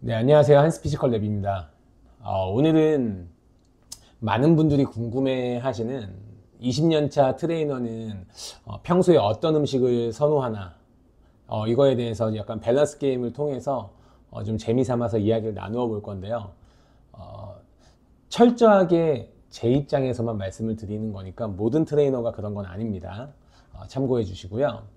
네, 안녕하세요. 한스피지컬 랩입니다. 오늘은 많은 분들이 궁금해 하시는 20년차 트레이너는 평소에 어떤 음식을 선호하나, 이거에 대해서 약간 밸런스 게임을 통해서 좀 재미삼아서 이야기를 나누어 볼 건데요. 어, 철저하게 제 입장에서만 말씀을 드리는 거니까 모든 트레이너가 그런 건 아닙니다. 참고해 주시고요.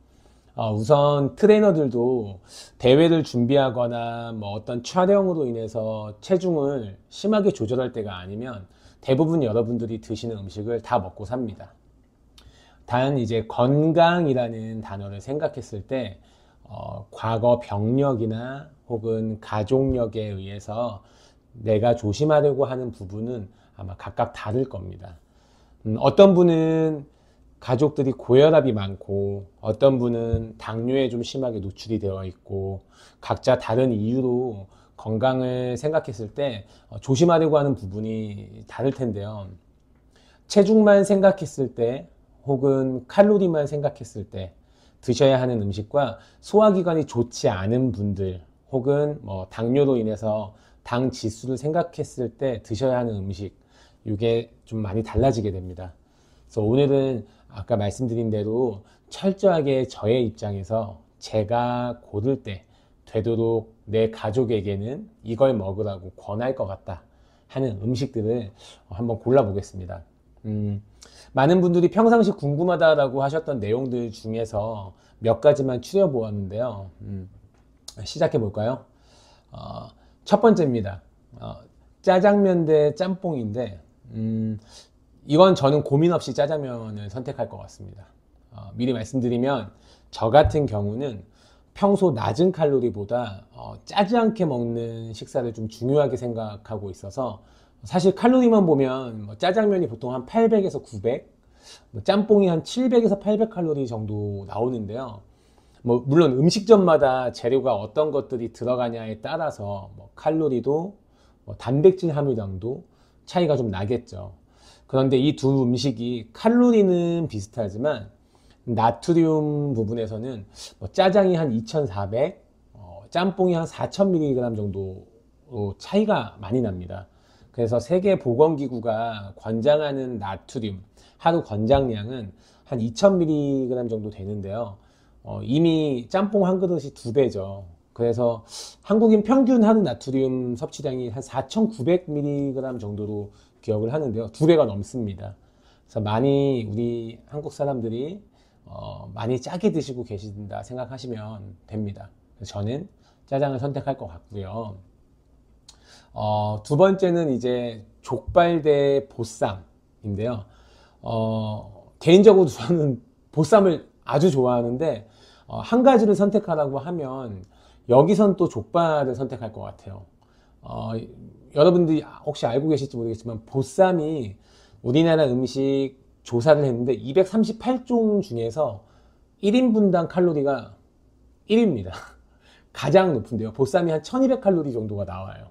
우선 트레이너들도 대회를 준비하거나 뭐 어떤 촬영으로 인해서 체중을 심하게 조절할 때가 아니면 대부분 여러분들이 드시는 음식을 다 먹고 삽니다. 단 이제 건강이라는 단어를 생각했을 때 과거 병력이나 혹은 가족력에 의해서 내가 조심하려고 하는 부분은 아마 각각 다를 겁니다. 어떤 분은 가족들이 고혈압이 많고 어떤 분은 당뇨에 좀 심하게 노출이 되어 있고 각자 다른 이유로 건강을 생각했을 때 조심하려고 하는 부분이 다를 텐데요. 체중만 생각했을 때 혹은 칼로리만 생각했을 때 드셔야 하는 음식과 소화기관이 좋지 않은 분들 혹은 뭐 당뇨로 인해서 당 지수를 생각했을 때 드셔야 하는 음식, 이게 좀 많이 달라지게 됩니다. 그래서 오늘은 아까 말씀드린 대로 철저하게 저의 입장에서 제가 고를 때 되도록 내 가족에게는 이걸 먹으라고 권할 것 같다 하는 음식들을 한번 골라보겠습니다. 많은 분들이 평상시 궁금하다라고 하셨던 내용들 중에서 몇 가지만 추려보았는데요. 시작해 볼까요? 첫 번째입니다. 짜장면 대 짬뽕인데, 이건 저는 고민 없이 짜장면을 선택할 것 같습니다. 미리 말씀드리면 저 같은 경우는 평소 낮은 칼로리보다 짜지 않게 먹는 식사를 좀 중요하게 생각하고 있어서 사실 칼로리만 보면 뭐 짜장면이 보통 한 800에서 900, 뭐 짬뽕이 한 700에서 800 칼로리 정도 나오는데요. 뭐 물론 음식점마다 재료가 어떤 것들이 들어가냐에 따라서 뭐 칼로리도 뭐 단백질 함유량도 차이가 좀 나겠죠. 그런데 이 두 음식이 칼로리는 비슷하지만 나트륨 부분에서는 뭐 짜장이 한 2400, 짬뽕이 한 4000mg 정도 차이가 많이 납니다. 그래서 세계보건기구가 권장하는 나트륨 하루 권장량은 한 2000mg 정도 되는데요. 이미 짬뽕 한 그릇이 2배죠. 그래서 한국인 평균 하루 나트륨 섭취량이 한 4900mg 정도로 기억을 하는데요. 2배가 넘습니다. 그래서 많이 우리 한국 사람들이 많이 짜게 드시고 계신다 생각하시면 됩니다. 저는 짜장을 선택할 것 같고요. 두 번째는 이제 족발 대 보쌈인데요. 개인적으로 저는 보쌈을 아주 좋아하는데 한 가지를 선택하라고 하면 여기선 또 족발을 선택할 것 같아요. 여러분들이 혹시 알고 계실지 모르겠지만 보쌈이 우리나라 음식 조사를 했는데 238종 중에서 1인분당 칼로리가 1입니다. 가장 높은데요. 보쌈이 한 1200칼로리 정도가 나와요.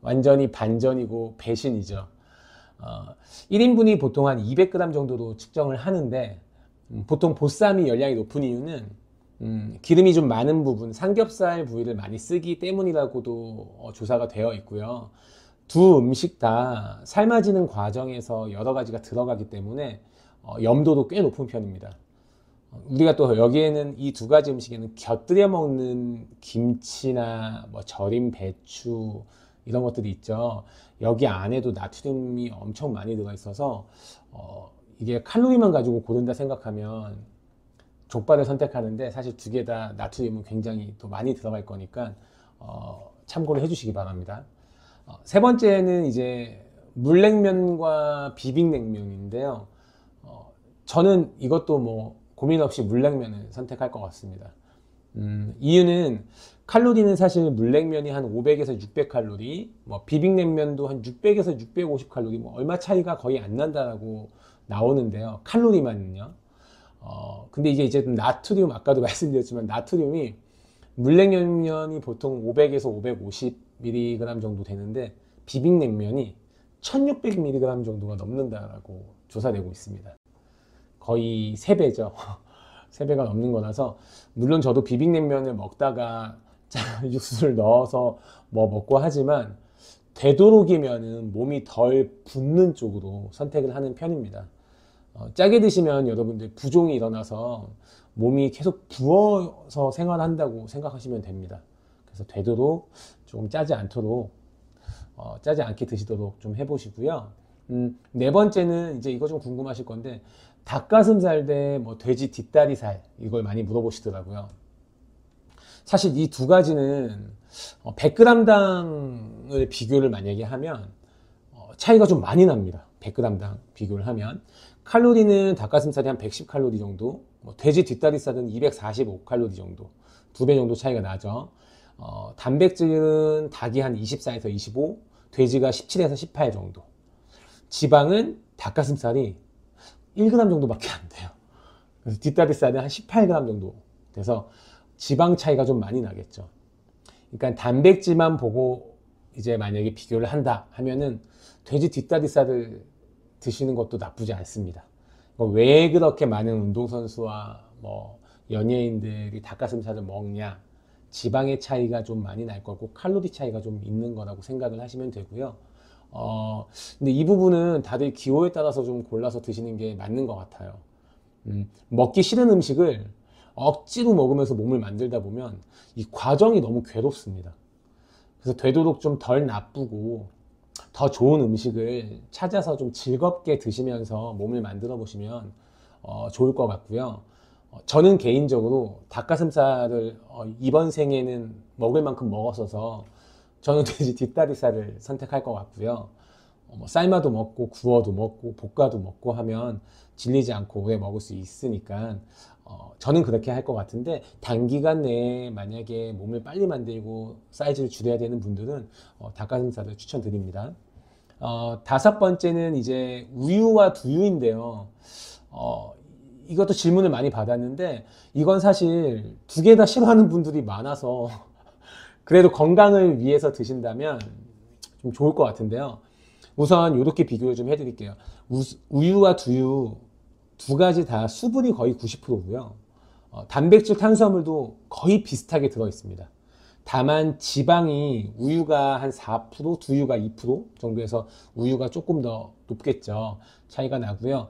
완전히 반전이고 배신이죠. 1인분이 보통 한 200g 정도로 측정을 하는데 보통 보쌈이 열량이 높은 이유는 기름이 좀 많은 부분, 삼겹살 부위를 많이 쓰기 때문이라고도 조사가 되어 있고요. 두 음식 다 삶아지는 과정에서 여러 가지가 들어가기 때문에 염도도 꽤 높은 편입니다. 우리가 또 여기에는 이 두 가지 음식에는 곁들여 먹는 김치나 뭐 절인 배추 이런 것들이 있죠. 여기 안에도 나트륨이 엄청 많이 들어 있어서 이게 칼로리만 가지고 고른다 생각하면 족발을 선택하는데 사실 두 개 다 나트륨은 굉장히 또 많이 들어갈 거니까 참고를 해주시기 바랍니다. 세 번째는 이제 물냉면과 비빔냉면인데요. 저는 이것도 뭐 고민 없이 물냉면을 선택할 것 같습니다. 이유는 칼로리는 사실 물냉면이 한 500에서 600칼로리, 뭐 비빔냉면도 한 600에서 650칼로리, 뭐 얼마 차이가 거의 안 난다라고 나오는데요. 칼로리만요. 근데 이게 이제 나트륨, 아까도 말씀드렸지만 나트륨이 물냉면이 보통 500에서 550mg 정도 되는데 비빔냉면이 1600mg 정도가 넘는다라고 조사되고 있습니다. 거의 3배죠. 3배가 넘는 거라서 물론 저도 비빔냉면을 먹다가 육수를 넣어서 뭐 먹고 하지만 되도록이면은 몸이 덜 붓는 쪽으로 선택을 하는 편입니다. 짜게 드시면 여러분들 부종이 일어나서 몸이 계속 부어서 생활한다고 생각하시면 됩니다. 그래서 되도록 조금 짜지 않도록 짜지 않게 드시도록 좀 해보시고요. 네 번째는 이제 이거 좀 궁금하실 건데, 닭가슴살 대 뭐 돼지 뒷다리살, 이걸 많이 물어보시더라고요. 사실 이 두 가지는 100g당을 비교를 만약에 하면 차이가 좀 많이 납니다. 100g당 비교를 하면 칼로리는 닭가슴살이 한 110칼로리 정도, 돼지 뒷다리살은 245칼로리 정도, 2배 정도 차이가 나죠. 단백질은 닭이 한 24에서 25, 돼지가 17에서 18 정도. 지방은 닭가슴살이 1g 정도밖에 안 돼요. 그래서 뒷다리살은 한 18g 정도 돼서 지방 차이가 좀 많이 나겠죠. 그러니까 단백질만 보고 이제 만약에 비교를 한다 하면은 돼지 뒷다리살을 드시는 것도 나쁘지 않습니다. 왜 그렇게 많은 운동선수와 뭐 연예인들이 닭가슴살을 먹냐? 지방의 차이가 좀 많이 날 거고 칼로리 차이가 좀 있는 거라고 생각을 하시면 되고요. 근데 이 부분은 다들 기호에 따라서 좀 골라서 드시는 게 맞는 것 같아요. 먹기 싫은 음식을 억지로 먹으면서 몸을 만들다 보면 이 과정이 너무 괴롭습니다. 그래서 되도록 좀 덜 나쁘고 더 좋은 음식을 찾아서 좀 즐겁게 드시면서 몸을 만들어 보시면 좋을 것 같고요. 저는 개인적으로 닭가슴살을 이번 생에는 먹을 만큼 먹었어서 저는 돼지 뒷다리살을 선택할 것 같고요. 뭐 삶아도 먹고 구워도 먹고 볶아도 먹고 하면 질리지 않고 오래 먹을 수 있으니까 저는 그렇게 할 것 같은데, 단기간 내에 만약에 몸을 빨리 만들고 사이즈를 줄여야 되는 분들은 닭가슴살을 추천드립니다. 다섯 번째는 이제 우유와 두유인데요. 이것도 질문을 많이 받았는데, 이건 사실 두 개 다 싫어하는 분들이 많아서 그래도 건강을 위해서 드신다면 좀 좋을 것 같은데요. 우선 이렇게 비교를 좀 해드릴게요. 우유와 두유 두 가지 다 수분이 거의 90%고요. 단백질, 탄수화물도 거의 비슷하게 들어 있습니다. 다만 지방이 우유가 한 4%, 두유가 2% 정도에서 우유가 조금 더 높겠죠. 차이가 나고요.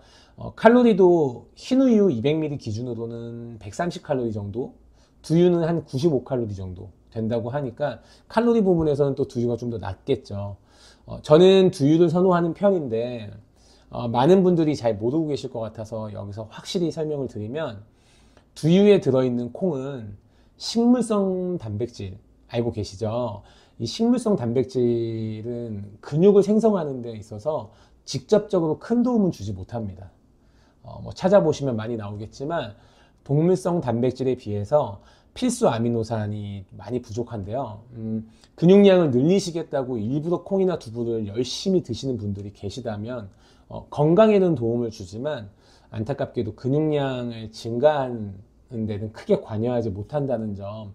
칼로리도 흰우유 200ml 기준으로는 130칼로리 정도, 두유는 한 95칼로리 정도 된다고 하니까 칼로리 부분에서는 또 두유가 좀 더 낮겠죠. 저는 두유를 선호하는 편인데 많은 분들이 잘 모르고 계실 것 같아서 여기서 확실히 설명을 드리면, 두유에 들어있는 콩은 식물성 단백질 알고 계시죠? 이 식물성 단백질은 근육을 생성하는 데 있어서 직접적으로 큰 도움은 주지 못합니다. 뭐 찾아보시면 많이 나오겠지만 동물성 단백질에 비해서 필수 아미노산이 많이 부족한데요. 근육량을 늘리시겠다고 일부러 콩이나 두부를 열심히 드시는 분들이 계시다면 건강에는 도움을 주지만 안타깝게도 근육량을 증가하는 데는 크게 관여하지 못한다는 점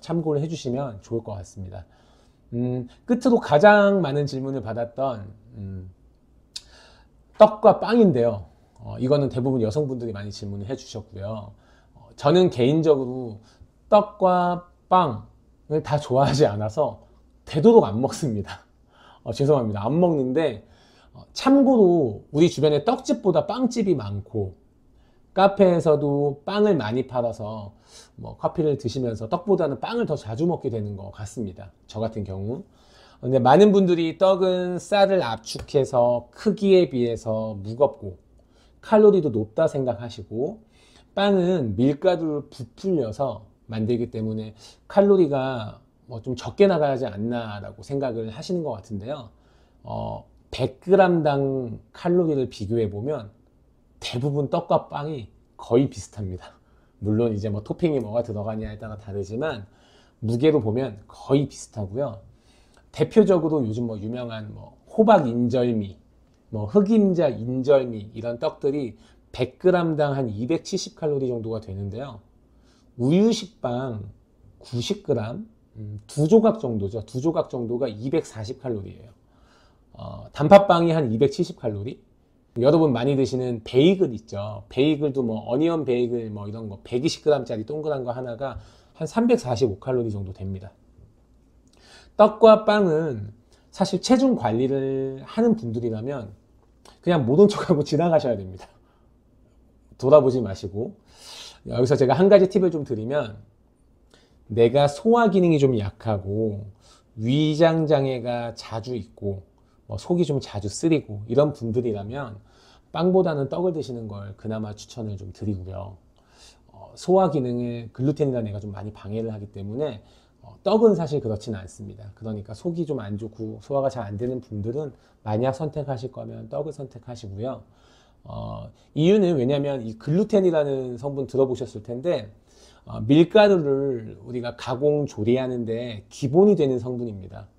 참고를 해주시면 좋을 것 같습니다. 끝으로 가장 많은 질문을 받았던 떡과 빵인데요. 이거는 대부분 여성분들이 많이 질문을 해주셨고요. 저는 개인적으로 떡과 빵을 다 좋아하지 않아서 되도록 안 먹습니다. 죄송합니다. 안 먹는데, 참고로 우리 주변에 떡집보다 빵집이 많고 카페에서도 빵을 많이 팔아서 뭐 커피를 드시면서 떡보다는 빵을 더 자주 먹게 되는 것 같습니다. 저 같은 경우. 근데 많은 분들이 떡은 쌀을 압축해서 크기에 비해서 무겁고 칼로리도 높다 생각하시고, 빵은 밀가루를 부풀려서 만들기 때문에 칼로리가 뭐 좀 적게 나가지 않나 라고 생각을 하시는 것 같은데요. 100g당 칼로리를 비교해 보면 대부분 떡과 빵이 거의 비슷합니다. 물론 이제 뭐 토핑이 뭐가 들어가냐에 따라 다르지만 무게로 보면 거의 비슷하고요. 대표적으로 요즘 뭐 유명한 뭐 호박 인절미, 뭐 흑임자 인절미, 이런 떡들이 100g당 한 270칼로리 정도가 되는데요. 우유식빵 90g, 두 조각 정도죠. 두 조각 정도가 240칼로리예요. 단팥빵이 한 270칼로리. 여러분 많이 드시는 베이글 있죠. 베이글도 뭐 어니언 베이글 뭐 이런 거 120g짜리 동그란 거 하나가 한 345칼로리 정도 됩니다. 떡과 빵은 사실 체중 관리를 하는 분들이라면 그냥 모른 척하고 지나가셔야 됩니다. 돌아보지 마시고. 여기서 제가 한 가지 팁을 좀 드리면, 내가 소화 기능이 좀 약하고 위장 장애가 자주 있고 속이 좀 자주 쓰리고 이런 분들이라면 빵보다는 떡을 드시는 걸 그나마 추천을 좀 드리고요. 소화 기능에 글루텐이라는 애가 좀 많이 방해를 하기 때문에 떡은 사실 그렇지는 않습니다. 그러니까 속이 좀 안 좋고 소화가 잘 안 되는 분들은 만약 선택하실 거면 떡을 선택하시고요. 이유는 왜냐하면 이 글루텐이라는 성분 들어보셨을 텐데, 밀가루를 우리가 가공 조리하는데 기본이 되는 성분입니다.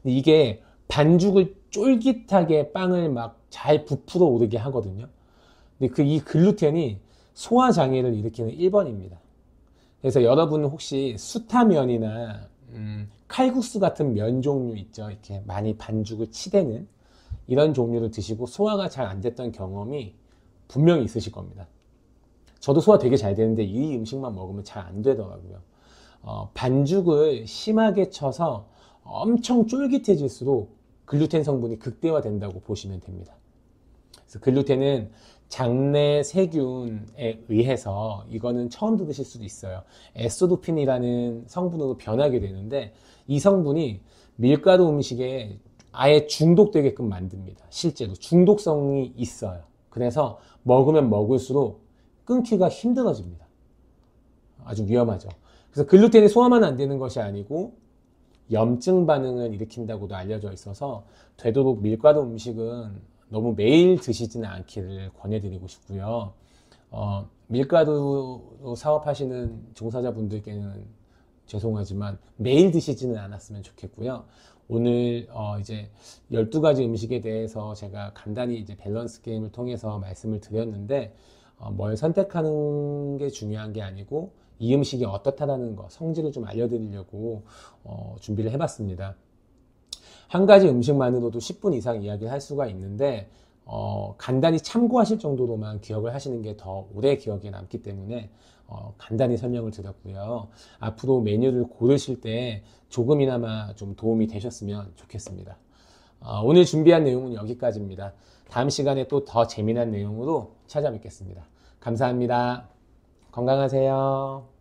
이게 반죽을 쫄깃하게 빵을 막 잘 부풀어 오르게 하거든요. 근데 이 글루텐이 소화 장애를 일으키는 1번입니다. 그래서 여러분 혹시 수타면이나 칼국수 같은 면 종류 있죠. 이렇게 많이 반죽을 치대는 이런 종류를 드시고 소화가 잘 안 됐던 경험이 분명히 있으실 겁니다. 저도 소화 되게 잘 되는데 이 음식만 먹으면 잘 안 되더라고요. 반죽을 심하게 쳐서 엄청 쫄깃해질수록 글루텐 성분이 극대화된다고 보시면 됩니다. 그래서 글루텐은 장내 세균에 의해서, 이거는 처음 들으실 수도 있어요, 에소도핀이라는 성분으로 변하게 되는데, 이 성분이 밀가루 음식에 아예 중독되게끔 만듭니다. 실제로 중독성이 있어요. 그래서 먹으면 먹을수록 끊기가 힘들어집니다. 아주 위험하죠. 그래서 글루텐이 소화만 안 되는 것이 아니고 염증 반응을 일으킨다고도 알려져 있어서 되도록 밀가루 음식은 너무 매일 드시지는 않기를 권해드리고 싶고요. 밀가루로 사업하시는 종사자분들께는 죄송하지만 매일 드시지는 않았으면 좋겠고요. 오늘 이제 12가지 음식에 대해서 제가 간단히 이제 밸런스 게임을 통해서 말씀을 드렸는데, 뭘 선택하는 게 중요한 게 아니고 이 음식이 어떻다라는 거, 성질을 좀 알려드리려고 준비를 해봤습니다. 한 가지 음식만으로도 10분 이상 이야기를 할 수가 있는데, 간단히 참고하실 정도로만 기억을 하시는 게 더 오래 기억에 남기 때문에 간단히 설명을 드렸고요. 앞으로 메뉴를 고르실 때 조금이나마 좀 도움이 되셨으면 좋겠습니다. 오늘 준비한 내용은 여기까지입니다. 다음 시간에 또 더 재미난 내용으로 찾아뵙겠습니다. 감사합니다. 건강하세요.